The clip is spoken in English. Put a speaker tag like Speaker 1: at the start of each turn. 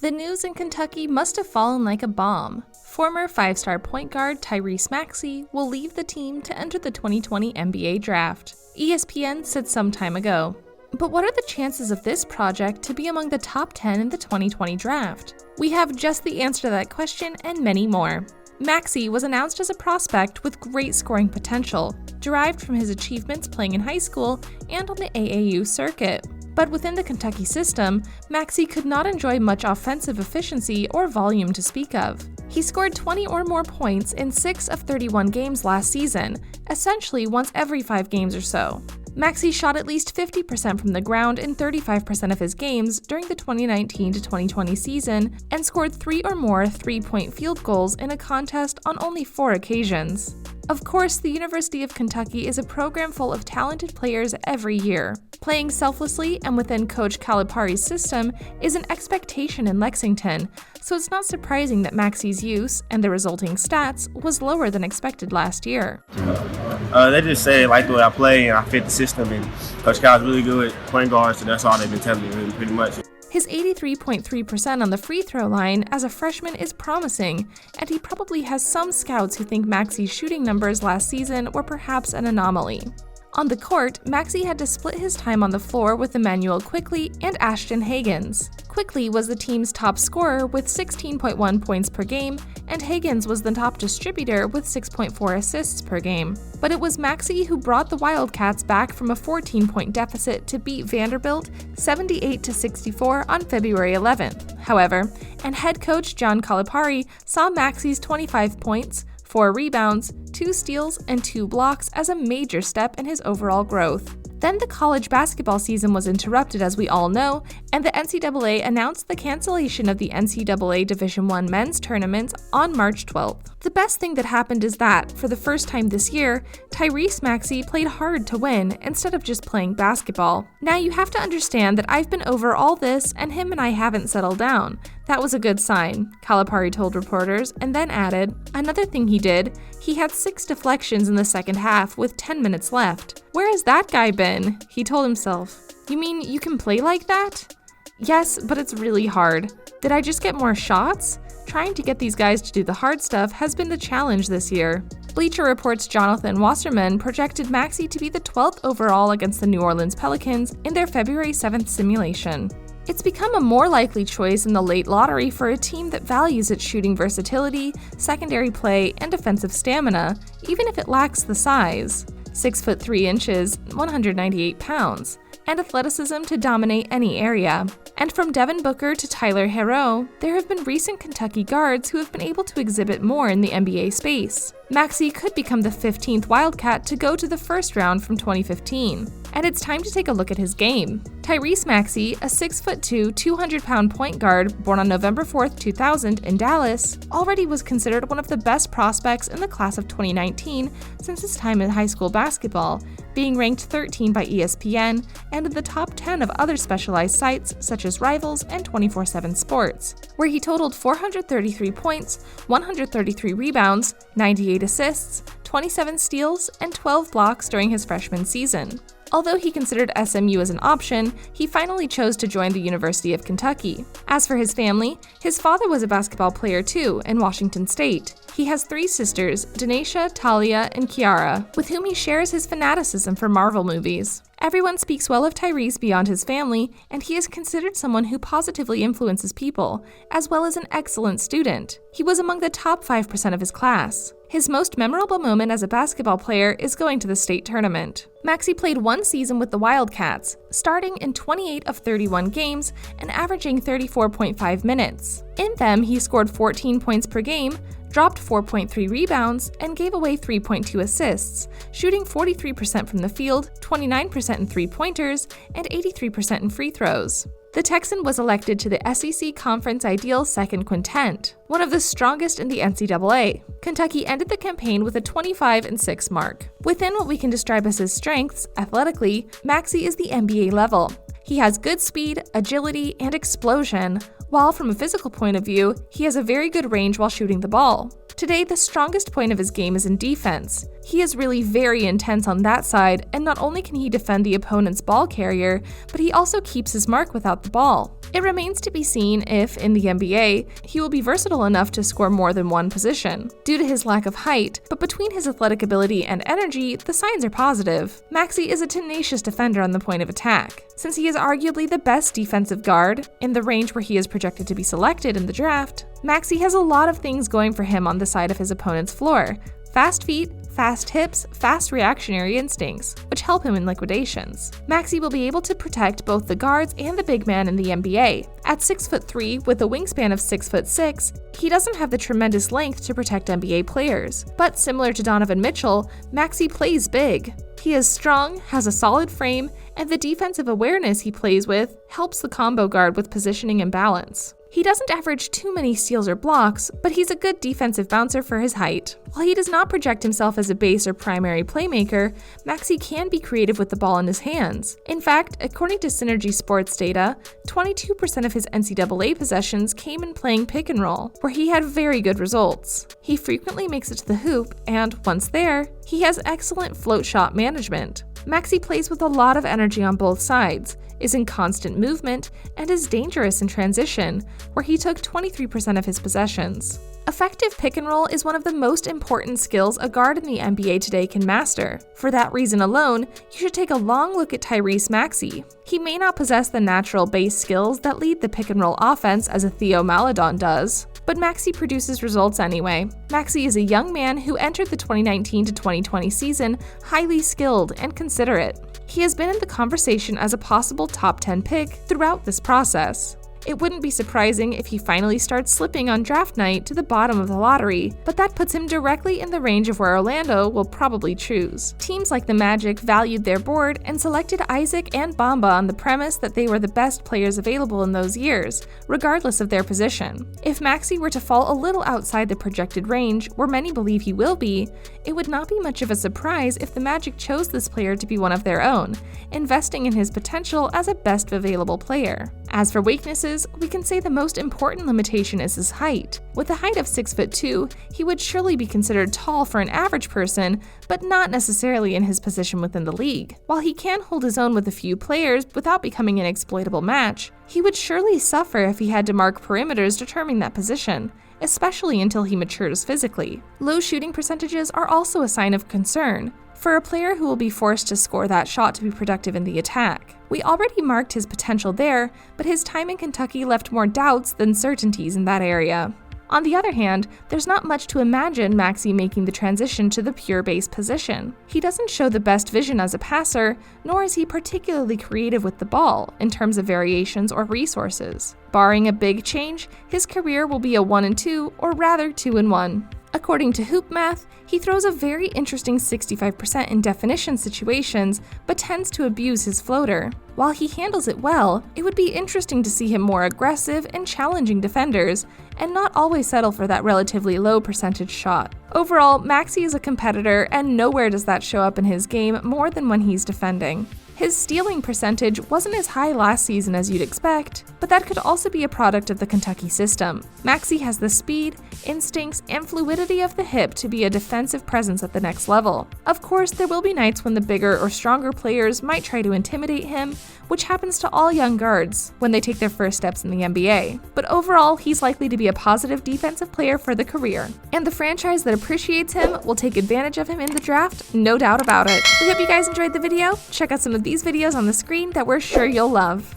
Speaker 1: The news in Kentucky must have fallen like a bomb. Former 5-star point guard Tyrese Maxey will leave the team to enter the 2020 NBA draft, ESPN said some time ago. But what are the chances of this project to be among the top 10 in the 2020 draft? We have just the answer to that question and many more. Maxey was announced as a prospect with great scoring potential, derived from his achievements playing in high school and on the AAU circuit. But within the Kentucky system, Maxey could not enjoy much offensive efficiency or volume to speak of. He scored 20 or more points in 6 of 31 games last season, essentially once every 5 games or so. Maxey shot at least 50% from the ground in 35% of his games during the 2019 to 2020 season and scored 3 or more 3-point field goals in a contest on only 4 occasions. Of course, the University of Kentucky is a program full of talented players every year. Playing selflessly and within Coach Calipari's system is an expectation in Lexington, so it's not surprising that Maxey's use and the resulting stats was lower than expected last year.
Speaker 2: They just say they like the way I play and I fit the system, and Coach Cal's really good at point guard, so that's all they've been telling me really pretty much.
Speaker 1: His 83.3% on the free throw line as a freshman is promising, and he probably has some scouts who think Maxey's shooting numbers last season were perhaps an anomaly. On the court, Maxey had to split his time on the floor with Emmanuel Quickley and Ashton Hagans. Quickley was the team's top scorer with 16.1 points per game, and Hagans was the top distributor with 6.4 assists per game. But it was Maxey who brought the Wildcats back from a 14-point deficit to beat Vanderbilt 78-64 on February 11th, however, and head coach John Calipari saw Maxey's 25 points, 4 rebounds, 2 steals, and 2 blocks as a major step in his overall growth. Then the college basketball season was interrupted, as we all know, and the NCAA announced the cancellation of the NCAA Division I men's tournament on March 12th. The best thing that happened is that, for the first time this year, Tyrese Maxey played hard to win instead of just playing basketball. Now you have to understand that I've been over all this and him and I haven't settled down. That was a good sign, Calipari told reporters, and then added, another thing he did, he had 6 deflections in the second half with 10 minutes left. Where has that guy been? He told himself. You mean you can play like that? Yes, but it's really hard. Did I just get more shots? Trying to get these guys to do the hard stuff has been the challenge this year. Bleacher Report's Jonathan Wasserman projected Maxey to be the 12th overall against the New Orleans Pelicans in their February 7th simulation. It's become a more likely choice in the late lottery for a team that values its shooting versatility, secondary play, and defensive stamina, even if it lacks the size. 6'3", 198 pounds, and athleticism to dominate any area. And from Devin Booker to Tyler Herro, there have been recent Kentucky guards who have been able to exhibit more in the NBA space. Maxey could become the 15th Wildcat to go to the first round from 2015. And it's time to take a look at his game. Tyrese Maxey, a 6'2", 200-pound point guard born on November 4, 2000 in Dallas, already was considered one of the best prospects in the class of 2019 since his time in high school basketball, being ranked 13 by ESPN and in the top 10 of other specialized sites such as Rivals and 24/7 Sports, where he totaled 433 points, 133 rebounds, 98 assists, 27 steals, and 12 blocks during his freshman season. Although he considered SMU as an option, he finally chose to join the University of Kentucky. As for his family, his father was a basketball player too in Washington State. He has 3 sisters, Denasia, Talia, and Kiara, with whom he shares his fanaticism for Marvel movies. Everyone speaks well of Tyrese beyond his family, and he is considered someone who positively influences people, as well as an excellent student. He was among the top 5% of his class. His most memorable moment as a basketball player is going to the state tournament. Maxey played 1 season with the Wildcats, starting in 28 of 31 games and averaging 34.5 minutes. In them, he scored 14 points per game, dropped 4.3 rebounds, and gave away 3.2 assists, shooting 43% from the field, 29% in three-pointers, and 83% in free throws. The Texan was elected to the SEC Conference Ideal Second Quintet, one of the strongest in the NCAA. Kentucky ended the campaign with a 25-6 mark. Within what we can describe as his strengths, athletically, Maxey is the NBA level. He has good speed, agility, and explosion, while from a physical point of view, he has a very good range while shooting the ball. Today, the strongest point of his game is in defense. He is really very intense on that side, and not only can he defend the opponent's ball carrier, but he also keeps his mark without the ball. It remains to be seen if, in the NBA, he will be versatile enough to score more than one position. Due to his lack of height, but between his athletic ability and energy, the signs are positive. Maxey is a tenacious defender on the point of attack. Since he is arguably the best defensive guard, in the range where he is projected to be selected in the draft, Maxey has a lot of things going for him on the side of his opponent's floor. Fast feet, fast hips, fast reactionary instincts, which help him in liquidations. Maxey will be able to protect both the guards and the big man in the NBA. At 6'3", with a wingspan of 6'6", he doesn't have the tremendous length to protect NBA players. But similar to Donovan Mitchell, Maxey plays big. He is strong, has a solid frame, and the defensive awareness he plays with helps the combo guard with positioning and balance. He doesn't average too many steals or blocks, but he's a good defensive bouncer for his height. While he does not project himself as a base or primary playmaker, Maxey can be creative with the ball in his hands. In fact, according to Synergy Sports data, 22% of his NCAA possessions came in playing pick and roll, where he had very good results. He frequently makes it to the hoop, and once there, he has excellent float shot management. Maxey plays with a lot of energy on both sides, is in constant movement, and is dangerous in transition, where he took 23% of his possessions. Effective pick and roll is one of the most important skills a guard in the NBA today can master. For that reason alone, you should take a long look at Tyrese Maxey. He may not possess the natural base skills that lead the pick and roll offense as a Theo Maledon does, but Maxey produces results anyway. Maxey is a young man who entered the 2019 to 2020 season highly skilled and considerate. He has been in the conversation as a possible top 10 pick throughout this process. It wouldn't be surprising if he finally starts slipping on draft night to the bottom of the lottery, but that puts him directly in the range of where Orlando will probably choose. Teams like the Magic valued their board and selected Isaac and Bamba on the premise that they were the best players available in those years, regardless of their position. If Maxey were to fall a little outside the projected range, where many believe he will be, it would not be much of a surprise if the Magic chose this player to be one of their own, investing in his potential as a best available player. As for weaknesses, we can say the most important limitation is his height. With a height of 6'2", he would surely be considered tall for an average person, but not necessarily in his position within the league. While he can hold his own with a few players without becoming an exploitable match, he would surely suffer if he had to mark perimeters determining that position, especially until he matures physically. Low shooting percentages are also a sign of concern for a player who will be forced to score that shot to be productive in the attack. We already marked his potential there, but his time in Kentucky left more doubts than certainties in that area. On the other hand, there's not much to imagine Maxey making the transition to the pure base position. He doesn't show the best vision as a passer, nor is he particularly creative with the ball in terms of variations or resources. Barring a big change, his career will be a 1-2, or rather 2-1. According to Hoop Math, he throws a very interesting 65% in definition situations, but tends to abuse his floater. While he handles it well, it would be interesting to see him more aggressive and challenging defenders, and not always settle for that relatively low percentage shot. Overall, Maxey is a competitor, and nowhere does that show up in his game more than when he's defending. His stealing percentage wasn't as high last season as you'd expect, but that could also be a product of the Kentucky system. Maxey has the speed, instincts, and fluidity of the hip to be a defensive presence at the next level. Of course, there will be nights when the bigger or stronger players might try to intimidate him, which happens to all young guards when they take their first steps in the NBA. But overall, he's likely to be a positive defensive player for the career. And the franchise that appreciates him will take advantage of him in the draft, no doubt about it. We hope you guys enjoyed the video. Check out some of these videos on the screen that we're sure you'll love.